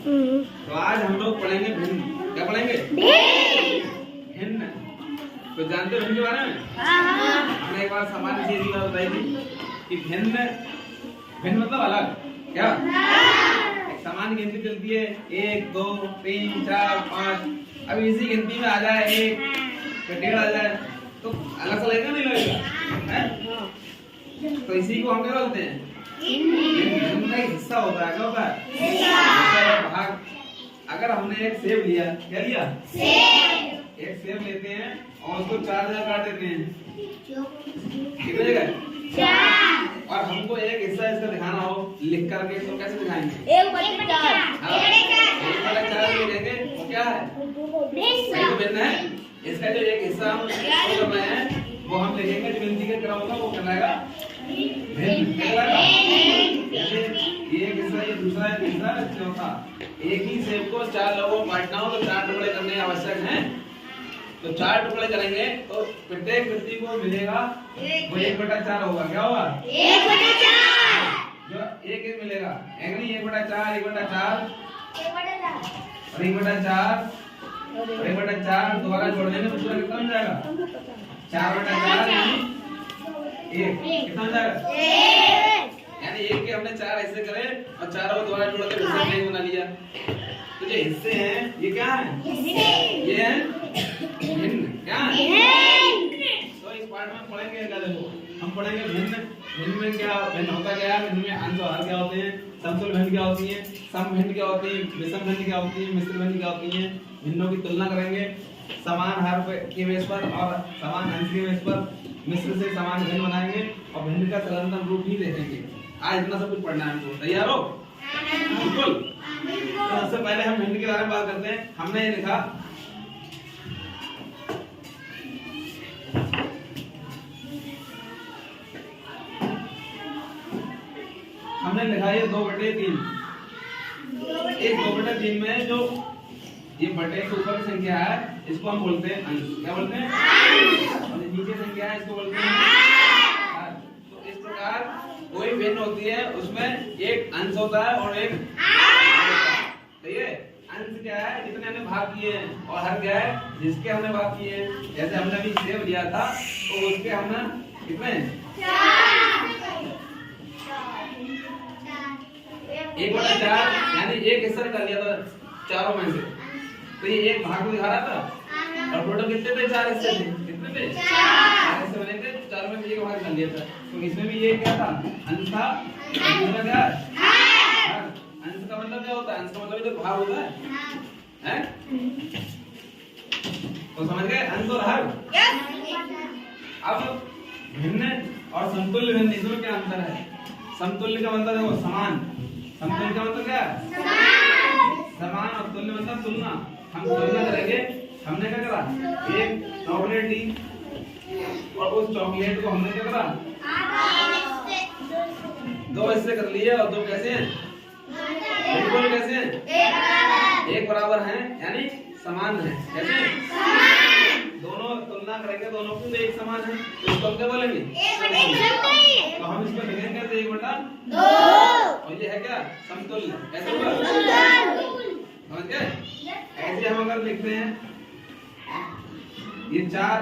तो आज हम लोग पढ़ेंगे भिन्न। क्या पढ़ेंगे? भिन्न। तो जानते हो भिन्न के बारे में? हमने एक बार सामान्य चीज की बात बताई थी कि भिन्न भिन्न मतलब अलग। क्या? एक सामान्य गिनती चलती है 1 2 3 4 5। अब इसी गिनती में आ जाए 1 फिर 1.5 आ जाए तो अलग सा लगेगा नहीं लगेगा? हैं? तो इसी को हम क्या बोलते हैं? भिन्न का एक हिस्सा होता है। क्या होता है? हिस्सा भाग। अगर हमने एक सेब लिया, क्या लिया? सेब। एक सेब लेते हैं और उसको 4 जगह काट देते हैं। कितने जगह? 4। और हमको एक हिस्सा इसका दिखाना हो लिख करके तो कैसे दिखाएंगे? 1/4 लिखेंगे। वो क्या है? भिन्न है। इसका जो एक हिस्सा हम कर रहे हैं वो हम लिखेंगे, जो गिनती के क्रम होगा वो कहलाएगा भिन्न। जैसे एक हिस्सा, ये दूसरा है, तीसरा, चौथा। एक ही सेब को 4 लोगों को बांटना हो तो 4 टुकड़े करने आवश्यक हैं। तो 4 टुकड़े करेंगे तो प्रत्येक व्यक्ति को मिलेगा वो 1/4 होगा। क्या होगा? 1/4 जो एक मिलेगा। एक नहीं, 1/4 1/4 और 1/4 और 1/4 दोबारा जोड़ देंगे तो पूरा कितना हो जाएगा? 4/4 यानी 1। कितना हो जाएगा? 1। यानी 1 के हमने 4 हिस्से करे और 4 को दोबारा जोड़ के हिस्सा 1 बना लिया। तो जो हिस्से हैं ये क्या है? ये है भिन्न। क्या है? तो इस पार्ट में पढ़ेंगे क्या? देखो हम पढ़ेंगे भिन्न। भिन्न में क्या भिन्न होता क्या है? भिन्न में अंश और हर क्या होते हैं? समतुल्य भिन्न क्या होती है? सम भिन्न क्या होती है? विषम भिन्न क्या होती है? मिश्र भिन्न क्या होती है? भिन्नों की तुलना करेंगे समान हर के बेस पर और समान अंश के बेस पर। मिश्र से समान भिन्न बनाएंगे और भिन्न का सरलतम रूप ही देखेंगे। आज इतना सब कुछ पढ़ना है हमको। तैयार हो? बिल्कुल। तो सबसे पहले हम भिन्न के बारे में बात करते हैं। हमने ये लिखा ये 2/3। इस 2/3 में जो ये बटे के ऊपर संख्या है इसको हम बोलते हैं अंश। क्या बोलते हैं? अंश। और नीचे संख्या है इसको बोलते हैं हर। तो इस प्रकार कोई भिन्न होती है उसमें एक अंश होता है और एक तो ये अंश क्या है? जितने हमने भाग किए हैं। और हर क्या है? जिसके हमने भाग किए हैं। जैसे हमने अभी सेब लिया था तो उसके हमने कितने? 1/4 यानी एक हिस्सा निकाल लिया था चारों में से। तो ये एक भाग को दिखा रहा था और टोटल कितने थे? 4 हिस्से थे। कितने थे? 4 हिस्से बने थे। 4 में से एक भाग निकाल लिया था। तो इसमें भी ये क्या था? अंश था। दूसरा क्या है? अंश का मतलब क्या होता है? अंश का मतलब तो भाग होता है। हैं? तो समझ गए अंश और हर? अब भिन्न और समतुल्य भिन्न इसमें क्या अंतर है? समतुल्य का मतलब देखो समान। समतुल्य का मतलब क्या है? समान। और तुल्य मतलब तुलना। हम तुलना करेंगे। हमने क्या करा? एक चॉकलेट ली और उस चॉकलेट को हमने क्या करा? 2 हिस्से कर लिए। और 2 कैसे हैं? बिल्कुल कैसे हैं? एक बराबर हैं यानी समान है। कैसे हैं? दोनों तुलना करेंगे, दोनों को एक समान है तो इसको क्या बोलेंगे? तो हम इसको लिखेंगे तो 1/2 और ये है क्या? समतुल्य। ऐसे होगा? समझ गए? ऐसे हम अगर लिखते हैं ये 4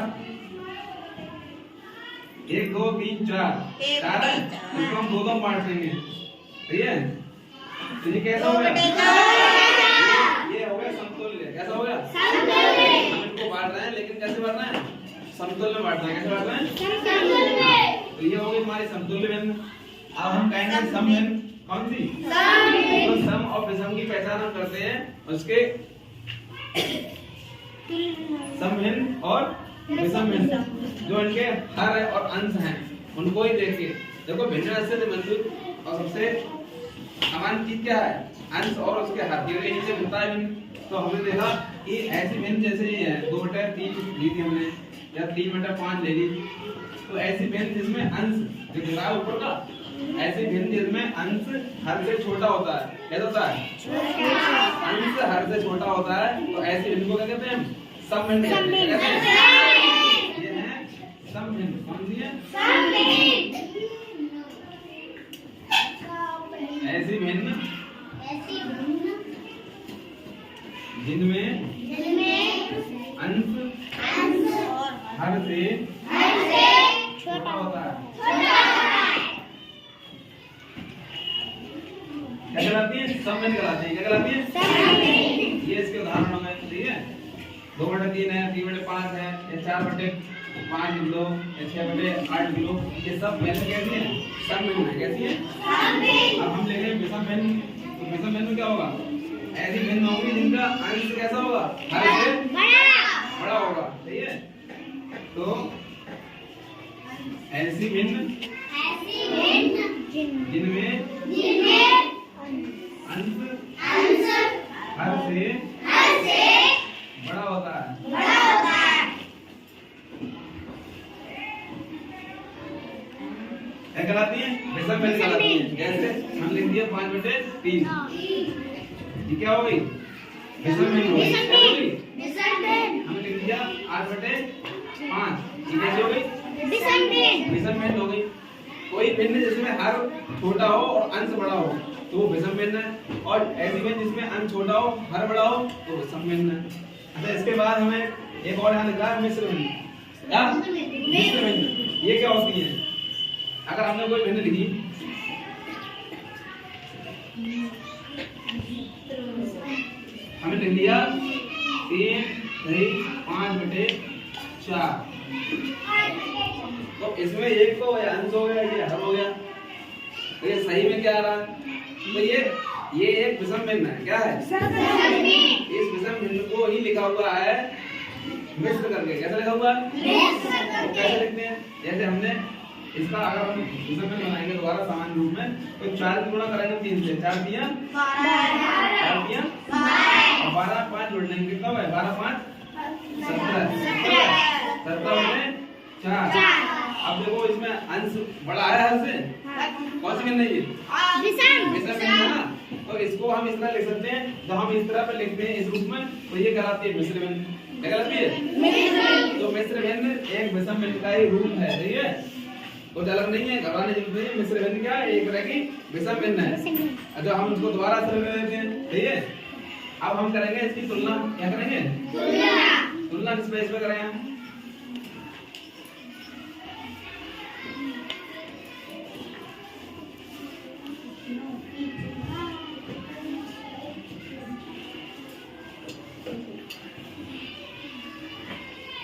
1 2 3 4 है इसको हम 2 2 बांट देंगे। सही है? तो ये कैसा हो गया? ये हो गया समतुल्य। कैसा हो गया? हम इनको बांट रहे हैं लेकिन कैसे बांट रहे हैं? समतुल्य में बांट रहे हैं। कैसे बांट रहे हैं? तो ये हो गई हमारी समतुल्य भिन्न। अब हम कहेंगे सम भिन्न। कौन सी? तो सम और विषम की पहचान हम करते हैं उसके सम भिन्न और विषम भिन्न जो इनके हर और अंश हैं उनको ही देख के देखो भिन्न से मजबूत और सबसे समान चीज क्या है? अंश और उसके हर। ये नीचे होता है भिन्न। तो हमने देखा कि ऐसी भिन्न जैसे ये है 2/3 ली थी हमने या 3/5 ले ली। तो ऐसी भिन्न जिसमें अंश जो दिख रहा है ऊपर का, ऐसी भिन्न जिसमें अंश हर से छोटा होता है। कैसा होता है? अंश हर से छोटा होता है। तो ऐसी भिन्न को क्या कहते हैं? सम भिन्न कहते हैं। ये है सम भिन्न। कौन सी है? सम भिन्न। ऐसी भिन्न जिनमें अंश हर से छोटा होता है। क्या कहलाती है? सममित कहलाती है। क्या कहलाती है? ये इसके उदाहरण होंगे। ठीक है, 2/3 है, 3/5 है, 4/5 किलो, 6/8 किलो, ये सब भिन्न कैसी है? समभिन्न है। कैसी है? अब हम लेंगे विषम भिन्न। तो विषम भिन्न क्या होगा? ऐसी भिन्न होगी जिनका अंश कैसा होगा? हर से बड़ा होगा। सही है, तो ऐसी भिन्न जिनमें अंश हर से बड़ा होता है। क्या कहलाती है? विषम भिन्न कहलाती है। जैसे हम लिख दिया 5/3, ये क्या हो गई? विषम भिन्न हो गई। हमने लिख दिया 8/5, ये कैसी हो गई? विषम भिन्न हो गई। कोई भिन्न जिसमें हर छोटा हो और अंश बड़ा हो तो वो विषम भिन्न है, और ऐसी भिन्न जिसमें अंश छोटा हो हर बड़ा हो तो वो सम भिन्न है। अच्छा, इसके बाद हमें एक और यहाँ लिख रहा है मिश्र भिन्न। क्या? मिश्र भिन्न। ये क्या होती है? अगर हमने कोई भिन्न लिखी, हमने लिख लिया 3/5/4, तो इसमें एक तो अंश हो गया, ये हर हो गया। तो ये सही में क्या आ रहा है? तो ये एक विषम भिन्न है। क्या है? इस विषम भिन्न को ही लिखा हुआ है मिश्र करके। कैसे लिखा हुआ है? कैसे लिखते हैं? जैसे हमने इसका अगर हम विषम भिन्न बनाएंगे दोबारा सामान्य रूप में, तो 4 की गुणा करेंगे 3 से, 4 दिया 12, 5 जोड़ लेंगे, कितना हुआ? 12, 5 17 में 4। अब देखो इसमें अंश बड़ा है हर से, कौन सी भिन्न है ये? विषम भिन्न है ना। तो इसको हम इस तरह लिख सकते हैं, तो हम इस तरह पे लिखते हैं इस रूप में, तो ये कहलाती है मिश्र भिन्न। क्या कहलाती है? तो मिश्र भिन्न एक विषम भिन्न का ही रूप है। ठीक है, तो अलग नहीं है, घबराने की जरूरत नहीं है। मिश्र भिन्न क्या है? एक तरह की विषम भिन्न है। अच्छा, हम इसको दोबारा सरल कर देते हैं। ठीक है, अब हम करेंगे इसकी तुलना। क्या करेंगे? तुलना किस बेस पे करें?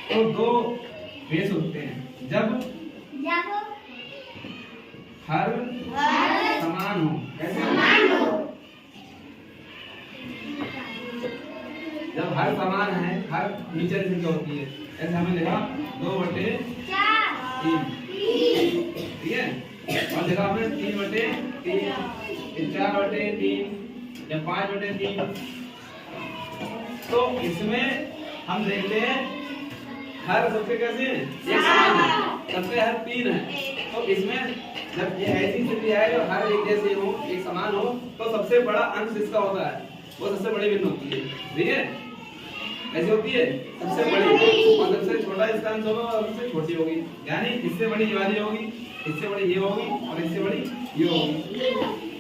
तो दो बेस होते हैं जब हर समान हो। कैसे? जब हर समान है, हर नीचे संख्या होती है। ऐसे हमें लिखा 2/3, ठीक है, और लिखा हमने 3/3, 4/3 या 5/3। तो इसमें हम देखते हैं हर सबसे कैसे एक समान है, सबसे हर 3 है। तो इसमें जब ये ऐसी स्थिति है जो हर एक जैसे हो, एक समान हो, तो सबसे बड़ा अंश इसका होता है, वो सबसे बड़ी भिन्न होती है। ठीक है, ऐसी होती है सबसे बड़ी, और सबसे छोटा इसका अंश होगा और सबसे छोटी होगी। यानी इससे बड़ी ये वाली होगी, इससे बड़ी ये होगी, और इससे बड़ी ये होगी।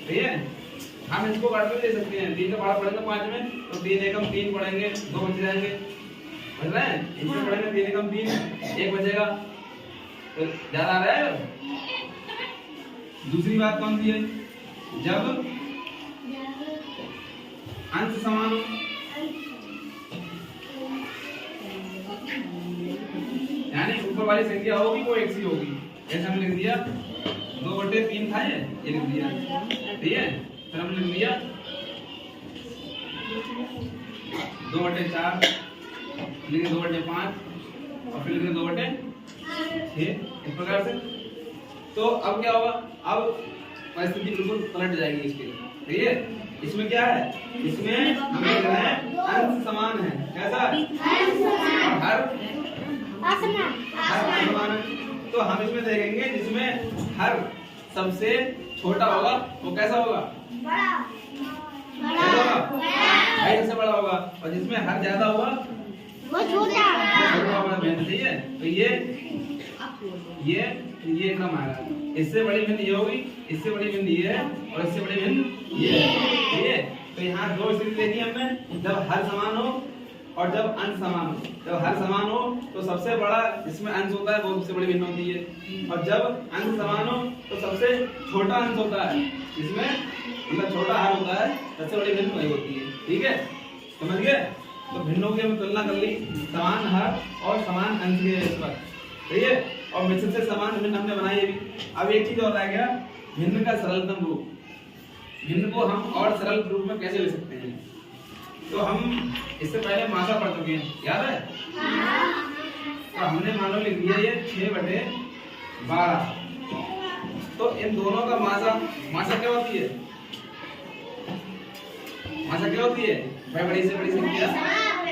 ठीक है, हम इसको काट के ले सकते हैं। 3 का भाड़ा पड़ेगा 5 में, तो 3 एकम 3 पढ़ेंगे, 2 बच जाएंगे। समझ रहे हैं? इसमें पढ़ेंगे 3 एकम 3, 1 बचेगा। तो ज्यादा आ रहा है। दूसरी बात कौन सी है? जब अंश समान हो, यानी ऊपर वाली संख्या होगी वो एक सी होगी। जैसे हमने लिख दिया 2/3 था, ये लिख दिया। ठीक है, फिर हमने लिख दिया 2/4, लिखे 2/5, और फिर लिखे 2/6, इस प्रकार से। तो अब क्या होगा? अब परिस्थिति बिल्कुल पलट जाएगी इसकी। ठीक है, इसमें क्या है? इसमें हमें लिख रहे हैं अंश समान है। कैसा? हर समान है। तो हम इसमें देखेंगे जिसमें हर सबसे छोटा होगा वो कैसा होगा? कैसा होगा? भाई सबसे बड़ा होगा। और जिसमें हर ज्यादा होगा वो छोटा होगा। ठीक है, तो ये कम आएगा। इससे बड़ी भिन्न ये होगी, इससे बड़ी भिन्न ये है, और इससे बड़ी भिन्न ये है। ठीक है, तो यहाँ दो स्थिति देखी हमने, जब हर समान हो और जब अंश समान हो। जब हर समान हो तो सबसे बड़ा जिसमें अंश होता है वो सबसे बड़ी भिन्न होती है, और जब अंश समान हो तो सबसे छोटा अंश होता है, जिसमें मतलब छोटा हर होता है, सबसे बड़ी भिन्न वही होती है। ठीक है, समझ गए? तो भिन्नों की हमने तुलना कर ली, समान हर और समान अंश के इस पर। ठीक है, और मिश्र से समान भिन्न हमने बनाई अभी। अब एक चीज और रह गया, भिन्न का सरलतम रूप। भिन्न को हम और सरल रूप में कैसे ले सकते हैं? तो हम इससे पहले मात्रा पढ़ चुके हैं, याद है? तो हमने मान लो लिख दिया ये 6/12। तो इन दोनों का मात्रा क्या होती है? मात्रा क्या होती है? भाई बड़ी से बड़ी संख्या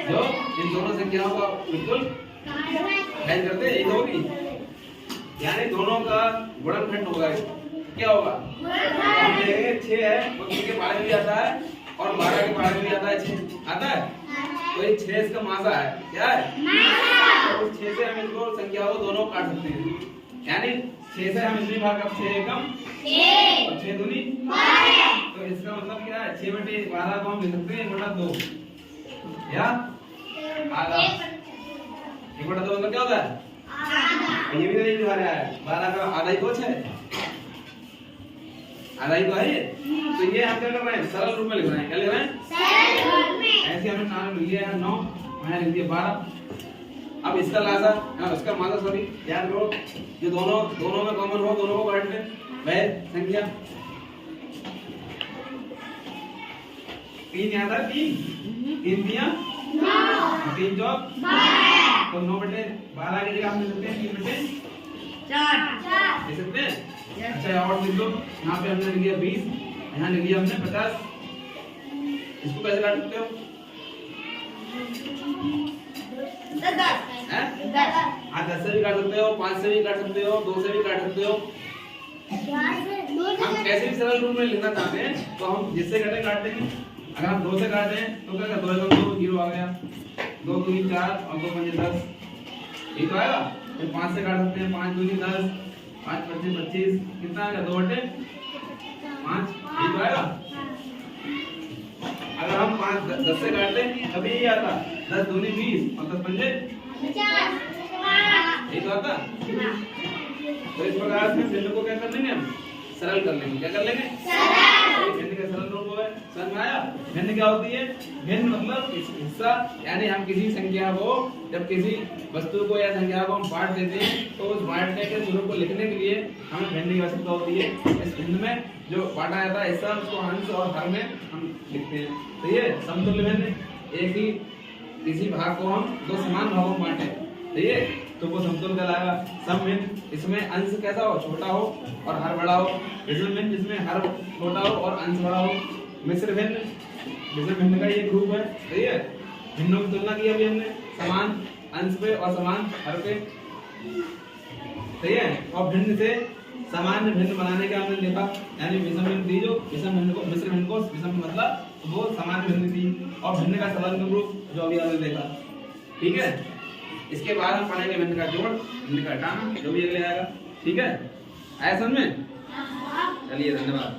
जो इन दोनों संख्याओं का बिल्कुल ऐड करते हैं, एक होगी, यानी दोनों का गुणनखंड होगा। क्या होगा? 6 है वो 3 के बारे में भी आता है और 12 के बारे में भी आता है। 6 आता है, तो ये 6 इसका मासा है। क्या है? तो उस 6 से हम इनको संख्याओं को दोनों काट सकते हैं, यानी 6 से हम इसमें भाग कर 6 एकम 6 और 6 दूनी 12। तो इसका मतलब क्या है? 6/12 को हम लिख सकते हैं 1/2 या आधा। 1/2 मतलब क्या होता है? ये भी नहीं दिखा रहा है, 12 का आधा ही कुछ है, आधा ही तो है ये। तो ये हम क्या कर रहे हैं? सरल रूप में लिख रहे हैं। क्या लिख रहे हैं? सरल रूप में। ऐसे हमने नाम लिख लिया है 9, मैंने लिख दिया 12। अब इसका लासा उसका मासा सॉरी याद करो, ये दोनों में कॉमन हो, दोनों को काट ले, वह संख्या 3 याद है? 3 दिया 9, 3 चौक 12। तो 9/12 की जगह हम लिख सकते हैं 3/4 लिख सकते हैं। अच्छा और लिख दो, यहाँ पे हमने लिख दिया 20, यहाँ लिख दिया हमने 50। इसको कैसे काट सकते हो? 10 से भी काट सकते हो, 5 से भी काट सकते हो, 2 से भी काट सकते हो। हम कैसे भी सरल रूप में लिखना चाहते हैं तो हम जिससे कटे काट देंगे। अगर हम 2 से काट दें तो क्या 2 0 आ गया, 2 दूनी 4 और 2 पंजे 10, ये तो आएगा। फिर 5 से काट सकते हैं, 5 दूनी 10, 5 25 25, कितना आएगा? 2/5, ये तो आएगा। अगर हम 10 से काट लें तभी ये आता, 10 दूनी 20 और 10 पंजे 50, ये तो आता। तो इस प्रकार से भिन्न को क्या कर लेंगे? हम सरल कर लेंगे। क्या कर लेंगे? सरल। भिन्न का सरल रूप है, समझ में आया? भिन्न क्या होती है? भिन्न मतलब हिस्सा, यानी हम किसी संख्या को, जब किसी वस्तु को या संख्या को हम बांट देते हैं तो उस बांटने के स्वरूप को लिखने के लिए हमें भिन्न की आवश्यकता होती है। इस भिन्न में जो बांटा जाता है हिस्सा, उसको अंश और हर में हम लिखते हैं। तो ये समतुल्य भिन्न, एक ही किसी भाग को हम 2 समान भागों में बांटे, ठीक है, तो वो समतुल्य कहलाएगा। समभिन्न, इसमें अंश कैसा हो? छोटा हो और हर बड़ा हो। विषम भिन्न, जिसमें हर छोटा हो और अंश बड़ा हो। मिश्र भिन्न, मिश्र भिन्न का एक रूप है, सही है। भिन्नों की तुलना की अभी हमने, समान अंश पे और समान हर पे, सही है। और भिन्न से सामान्य भिन्न बनाने का हमने देखा, यानी विषम भिन्न थी जो विषम भिन्न को, मिश्र भिन्न को विषम मतलब वो सामान्य भिन्न थी, और भिन्न का सरल रूप जो अभी हमने देखा। ठीक है, इसके बाद हम पढ़ेंगे भिन्न का जोड़, भिन्न का हटाना, जो भी अगले आएगा। ठीक है, आया समझ में? चलिए, धन्यवाद।